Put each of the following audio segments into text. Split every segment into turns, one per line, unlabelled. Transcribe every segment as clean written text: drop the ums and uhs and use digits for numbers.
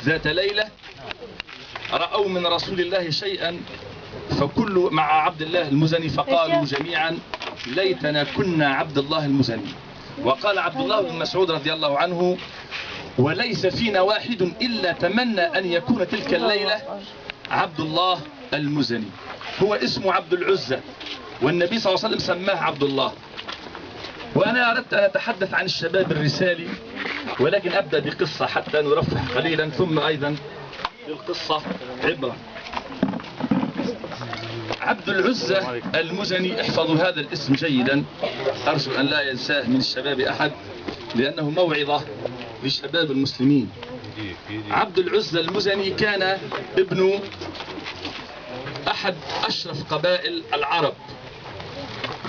ذات ليلة رأوا من رسول الله شيئا فكل مع عبد الله المزني فقالوا جميعا ليتنا كنا عبد الله المزني. وقال عبد الله بن مسعود رضي الله عنه وليس فينا واحد إلا تمنى أن يكون تلك الليلة عبد الله المزني. هو اسمه عبد العزة والنبي صلى الله عليه وسلم سماه عبد الله. وأنا أردت أن أتحدث عن الشباب الرسالي ولكن أبدأ بقصة حتى نرفه قليلا ثم أيضا للقصة عبرة. عبد العزة المزني، احفظوا هذا الاسم جيدا، أرجو أن لا ينساه من الشباب أحد لأنه موعظة لشباب المسلمين. عبد العزة المزني كان ابن أحد أشرف قبائل العرب،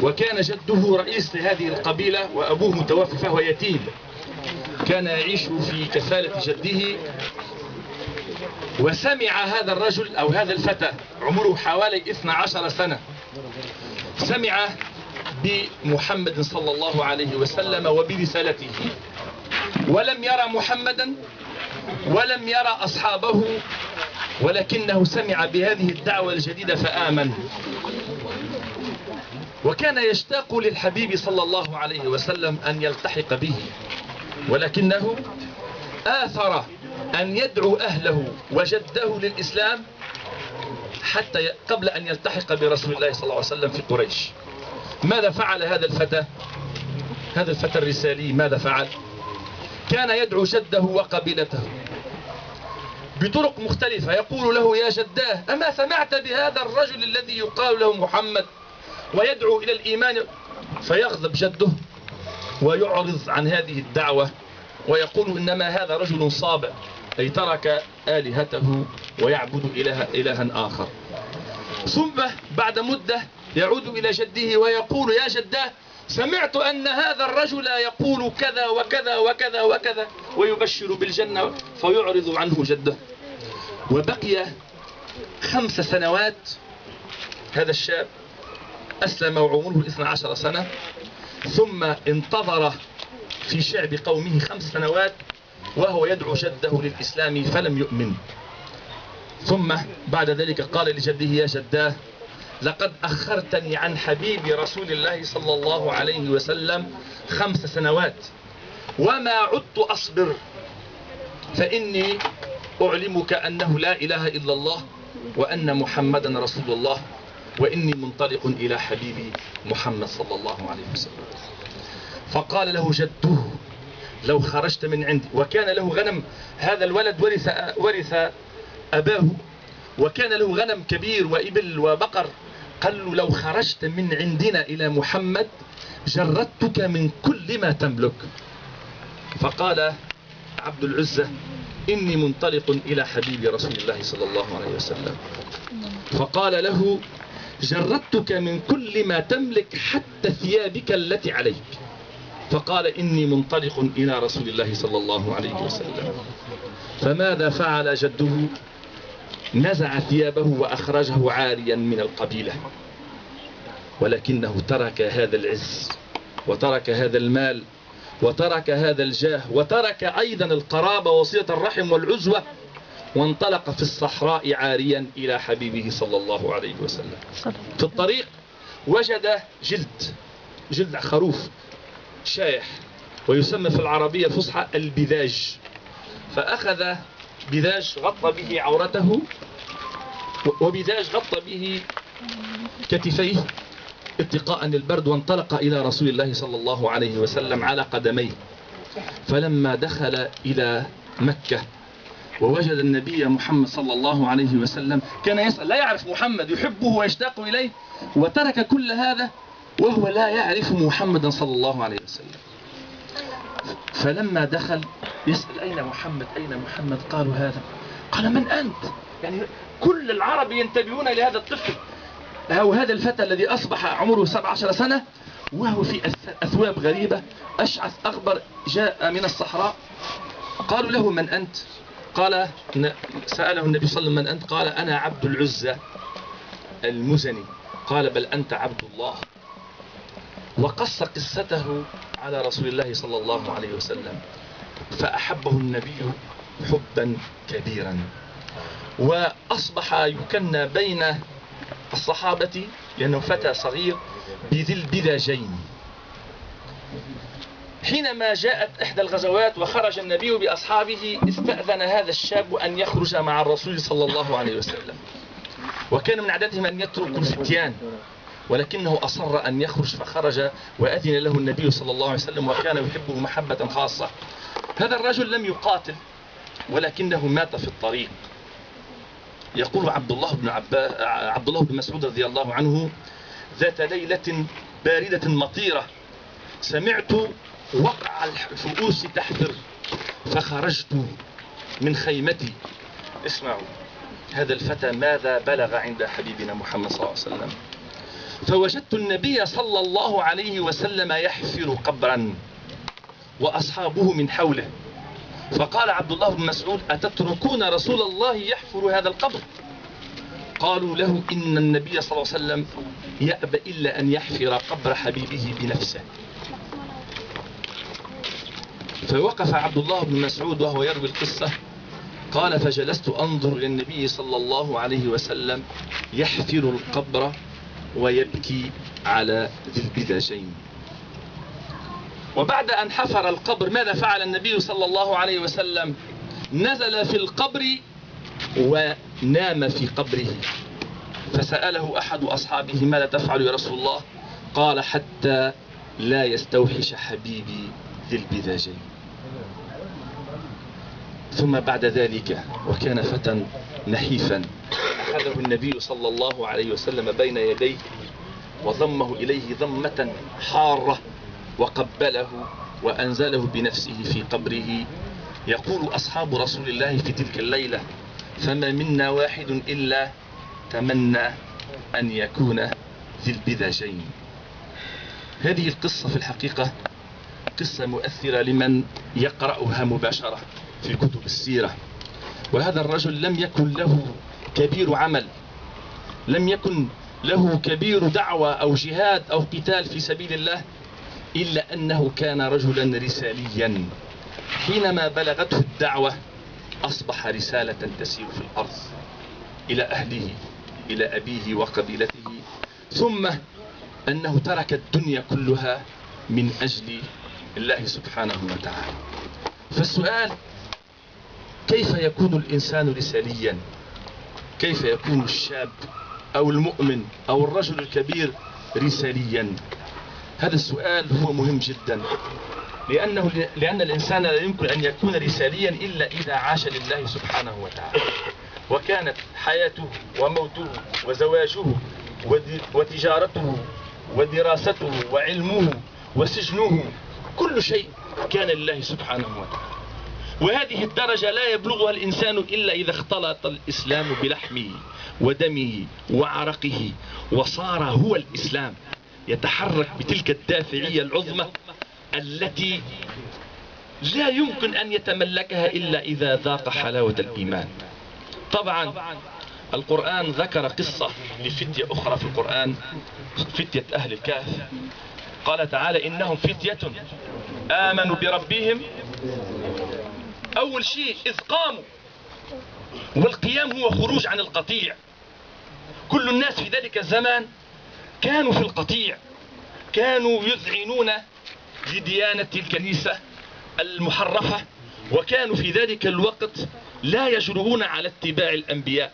وكان جده رئيس لهذه القبيلة وأبوه متوفى فهو يتيم. كان يعيش في كفالة جده، وسمع هذا الرجل أو هذا الفتى عمره حوالي 12 سنة سمع بمحمد صلى الله عليه وسلم وبرسالته، ولم يرى محمدا ولم يرى أصحابه، ولكنه سمع بهذه الدعوة الجديدة فآمن. وكان يشتاق للحبيب صلى الله عليه وسلم أن يلتحق به، ولكنه آثر أن يدعو أهله وجده للإسلام حتى قبل أن يلتحق برسول الله صلى الله عليه وسلم في قريش. ماذا فعل هذا الفتى؟ هذا الفتى الرسالي ماذا فعل؟ كان يدعو جده وقبيلته بطرق مختلفة، يقول له يا جداه أما سمعت بهذا الرجل الذي يقال له محمد ويدعو إلى الإيمان؟ فيغضب جده ويعرض عن هذه الدعوة ويقول إنما هذا رجل صابع، أي ترك آلهته ويعبد إلها آخر. ثم بعد مدة يعود إلى جده ويقول يا جداه سمعت أن هذا الرجل يقول كذا وكذا وكذا وكذا ويبشر بالجنة، فيعرض عنه جده. وبقي 5 سنوات هذا الشاب أسلم وعمره 12 سنة، ثم انتظر في شعب قومه 5 سنوات وهو يدعو جده للإسلام فلم يؤمن. ثم بعد ذلك قال لجده يا جداه لقد أخرتني عن حبيب رسول الله صلى الله عليه وسلم 5 سنوات وما عدت أصبر، فإني أعلمك أنه لا إله إلا الله وأن محمدا رسول الله، وإني منطلق إلى حبيبي محمد صلى الله عليه وسلم. فقال له جده لو خرجت من عندي، وكان له غنم، هذا الولد ورث أباه وكان له غنم كبير وإبل وبقر، قال له لو خرجت من عندنا إلى محمد جردتك من كل ما تملك. فقال عبد العزة إني منطلق إلى حبيب رسول الله صلى الله عليه وسلم. فقال له جردتك من كل ما تملك حتى ثيابك التي عليك. فقال إني منطلق إلى رسول الله صلى الله عليه وسلم. فماذا فعل جده؟ نزع ثيابه وأخرجه عاريا من القبيلة، ولكنه ترك هذا العز وترك هذا المال وترك هذا الجاه وترك أيضا القرابة وصلة الرحم والعزوة، وانطلق في الصحراء عاريا إلى حبيبه صلى الله عليه وسلم. في الطريق وجد جلد خروف شايح، ويسمى في العربية الفصحى البذاج، فأخذ بذاج غطى به عورته وبذاج غطى به كتفيه اتقاء للبرد، وانطلق إلى رسول الله صلى الله عليه وسلم على قدميه. فلما دخل إلى مكة ووجد النبي محمد صلى الله عليه وسلم كان يسأل، لا يعرف محمد، يحبه ويشتاق إليه، وترك كل هذا وهو لا يعرف محمدا صلى الله عليه وسلم. فلما دخل يسأل أين محمد أين محمد؟ قالوا هذا. قال من أنت؟ يعني كل العرب ينتبهون لهذا الطفل أو هذا الفتى الذي أصبح عمره 17 سنة وهو في أثواب غريبة أشعث أغبر جاء من الصحراء. قالوا له من أنت؟ قال سأله النبي صلى الله عليه وسلم من أنت؟ قال أنا عبد العزة المزني. قال بل أنت عبد الله. وقص قصته على رسول الله صلى الله عليه وسلم. فأحبه النبي حبا كبيرا، وأصبح يكنى بين الصحابة لأنه فتى صغير بذي البذاجين. حينما جاءت إحدى الغزوات وخرج النبي بأصحابه، استأذن هذا الشاب أن يخرج مع الرسول صلى الله عليه وسلم، وكان من عادتهم أن يتركوا الفتيان، ولكنه أصر أن يخرج فخرج وأذن له النبي صلى الله عليه وسلم، وكان يحبه محبة خاصة. هذا الرجل لم يقاتل ولكنه مات في الطريق. يقول عبد الله بن مسعود رضي الله عنه: ذات ليلة باردة مطيرة سمعت وقع الفؤوس تحفر فخرجت من خيمتي. اسمعوا هذا الفتى ماذا بلغ عند حبيبنا محمد صلى الله عليه وسلم: فوجدت النبي صلى الله عليه وسلم يحفر قبرا وأصحابه من حوله، فقال عبد الله بن مسعود: أتتركون رسول الله يحفر هذا القبر؟ قالوا له: إن النبي صلى الله عليه وسلم يأبى إلا أن يحفر قبر حبيبه بنفسه. فوقف عبد الله بن مسعود وهو يروي القصة، قال: فجلست أنظر إلى النبي صلى الله عليه وسلم يحفر القبر ويبكي على ذي البذاجين. وبعد أن حفر القبر ماذا فعل النبي صلى الله عليه وسلم؟ نزل في القبر ونام في قبره. فسأله أحد أصحابه: ماذا تفعل يا رسول الله؟ قال: حتى لا يستوحش حبيبي ذي البذاجين. ثم بعد ذلك وكان فتى نحيفا، أخذه النبي صلى الله عليه وسلم بين يديه وضمه إليه ضمة حارة وقبله وأنزله بنفسه في قبره. يقول أصحاب رسول الله في تلك الليلة: فما منا واحد إلا تمنى أن يكون ذي البذاجين. هذه القصة في الحقيقة قصة مؤثرة لمن يقرأها مباشرة في كتب السيرة. وهذا الرجل لم يكن له كبير عمل، لم يكن له كبير دعوة أو جهاد أو قتال في سبيل الله، إلا أنه كان رجلا رساليا. حينما بلغته الدعوة أصبح رسالة تسير في الأرض إلى أهله، إلى أبيه وقبيلته، ثم أنه ترك الدنيا كلها من أجل الله سبحانه وتعالى. فالسؤال: كيف يكون الإنسان رساليا؟ كيف يكون الشاب أو المؤمن أو الرجل الكبير رساليا؟ هذا السؤال هو مهم جدا، لأن الإنسان لا يمكن أن يكون رساليا إلا إذا عاش لله سبحانه وتعالى، وكانت حياته وموته وزواجه وتجارته ودراسته وعلمه وسجنه كل شيء كان لله سبحانه وتعالى. وهذه الدرجة لا يبلغها الإنسان إلا إذا اختلط الإسلام بلحمه ودمه وعرقه وصار هو الإسلام، يتحرك بتلك الدافعية العظمى التي لا يمكن أن يتملكها إلا إذا ذاق حلاوة الإيمان. طبعا القرآن ذكر قصة لفتية أخرى في القرآن، فتية أهل الكهف. قال تعالى: إنهم فتية آمنوا بربهم. أول شيء إذ قاموا، والقيام هو خروج عن القطيع. كل الناس في ذلك الزمان كانوا في القطيع، كانوا يذعنون لديانة الكنيسة المحرفة، وكانوا في ذلك الوقت لا يجرؤون على اتباع الأنبياء.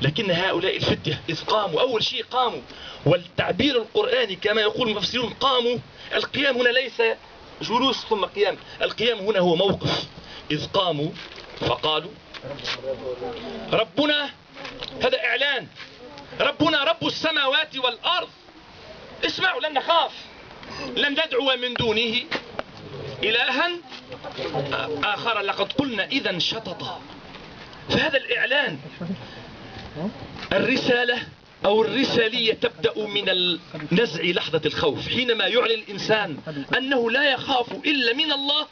لكن هؤلاء الفتية إذ قاموا، أول شيء قاموا. والتعبير القرآني كما يقول المفسرون: قاموا. القيام هنا ليس جلوس ثم قيام، القيام هنا هو موقف. إذ قاموا فقالوا: ربنا، هذا إعلان، ربنا رب السماوات والأرض. اسمعوا، لن نخاف، لن ندعو من دونه إلها آخر، لقد قلنا إذا شططا. فهذا الإعلان، الرسالة أو الرسالية تبدأ من النزع لحظة الخوف. حينما يعلن الإنسان أنه لا يخاف إلا من الله،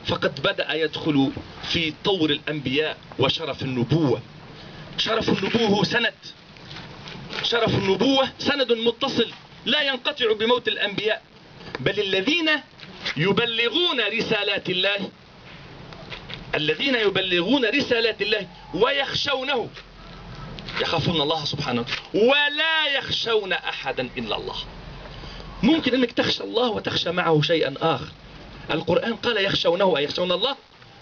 فقد بدأ يدخل في طور الأنبياء وشرف النبوة. شرف النبوة هو سند، شرف النبوة سند متصل لا ينقطع بموت الأنبياء، بل الذين يبلغون رسالات الله الذين يبلغون رسالات الله ويخشونه، يخافون الله سبحانه وتعالى، ولا يخشون أحدا إلا الله. ممكن أنك تخشى الله وتخشى معه شيئا آخر. القرآن قال يخشونه، أي يخشون الله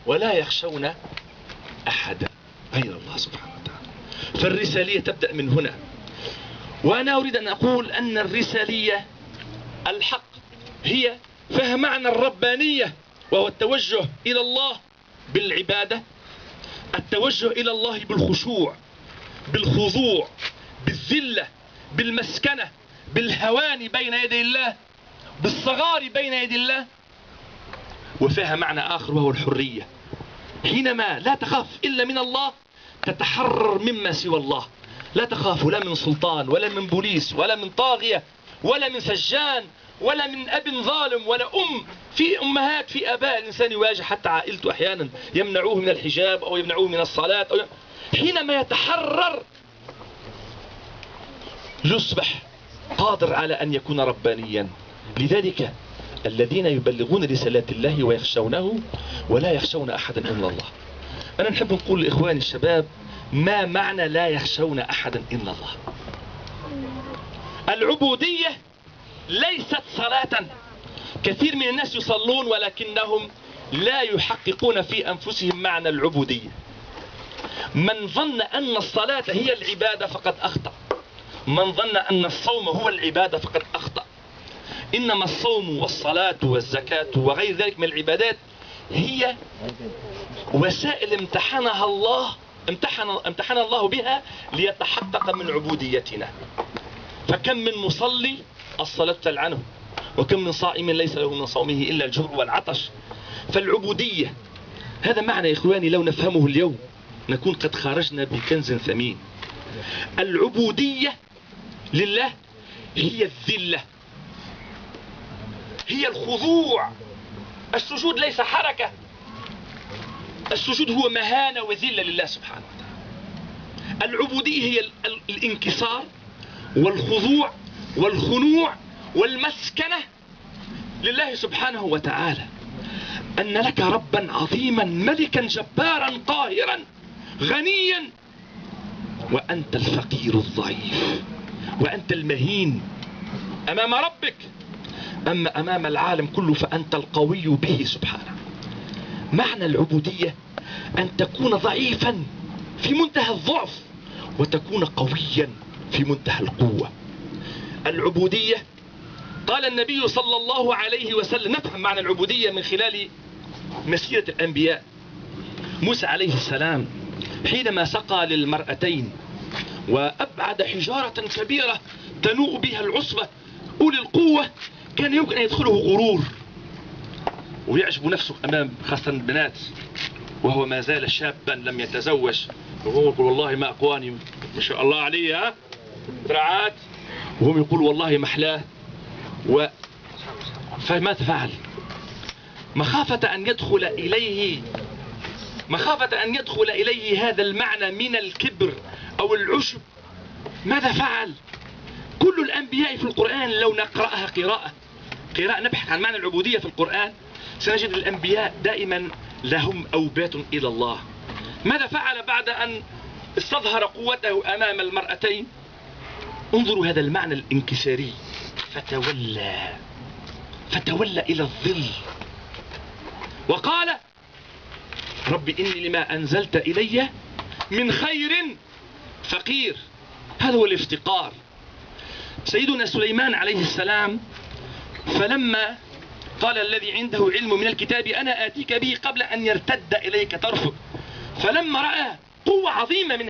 ولا يخشون أحدا غير الله سبحانه وتعالى. فالرسالية تبدأ من هنا. وأنا أريد أن أقول أن الرسالية الحق هي فهم معنى الربانية، وهو التوجه إلى الله بالعبادة، التوجه إلى الله بالخشوع، بالخضوع، بالذلة، بالمسكنة، بالهوان بين يدي الله، بالصغار بين يدي الله. وفيها معنى آخر وهو الحرية. حينما لا تخاف إلا من الله تتحرر مما سوى الله. لا تخاف لا من سلطان ولا من بوليس ولا من طاغية ولا من سجان ولا من أب ظالم ولا في أمهات، في آباء الإنسان يواجه حتى عائلته أحيانا يمنعوه من الحجاب أو يمنعوه من الصلاة حينما يتحرر يصبح قادر على أن يكون ربانيا. لذلك الذين يبلغون رسالات الله ويخشونه ولا يخشون أحدا إلا الله. أنا نحب نقول لإخواني الشباب ما معنى لا يخشون أحدا إلا الله. العبودية ليست صلاة. كثير من الناس يصلون ولكنهم لا يحققون في أنفسهم معنى العبودية. من ظن أن الصلاة هي العبادة فقد أخطأ. من ظن أن الصوم هو العبادة فقد أخطأ. إنما الصوم والصلاة والزكاة وغير ذلك من العبادات هي وسائل امتحن الله بها ليتحقق من عبوديتنا. فكم من مصلي الصلاة تلعنه، وكم من صائم ليس له من صومه إلا الجوع والعطش. فالعبودية هذا معنى يا إخواني لو نفهمه اليوم نكون قد خرجنا بكنز ثمين. العبودية لله هي الذلة، هي الخضوع. السجود ليس حركة، السجود هو مهانة وذلة لله سبحانه وتعالى. العبودية هي الانكسار والخضوع والخنوع والمسكنة لله سبحانه وتعالى. أن لك ربا عظيما ملكا جبارا قاهرا غنيا، وأنت الفقير الضعيف، وأنت المهين أمام ربك. أما أمام العالم كله فأنت القوي به سبحانه. معنى العبودية أن تكون ضعيفا في منتهى الضعف وتكون قويا في منتهى القوة. العبودية قال النبي صلى الله عليه وسلم، نفهم معنى العبودية من خلال مسيرة الأنبياء. موسى عليه السلام حينما سقى للمرأتين وأبعد حجارة كبيرة تنوء بها العصبة أولي القوة، كان يمكن أن يدخله غرور ويعجب نفسه أمام خاصة البنات وهو ما زال شابا لم يتزوج، وهو يقول والله ما أقواني ما شاء الله عليه ترعات، وهم يقول والله محلاه. فماذا فعل؟ مخافة أن يدخل إليه هذا المعنى من الكبر أو العشب، ماذا فعل؟ كل الأنبياء في القرآن لو نقرأها قراءة نبحث عن معنى العبودية في القرآن سنجد الأنبياء دائما لهم أوبات إلى الله. ماذا فعل بعد أن استظهر قوته أمام المرأتين؟ انظروا هذا المعنى الانكساري، فتولى إلى الظل وقال رب إني لما أنزلت إلي من خير فقير. هذا هو الافتقار. سيدنا سليمان عليه السلام فلما قال الذي عنده علم من الكتاب أنا آتيك به قبل أن يرتد إليك طرفك، فلما رأى قوة عظيمة من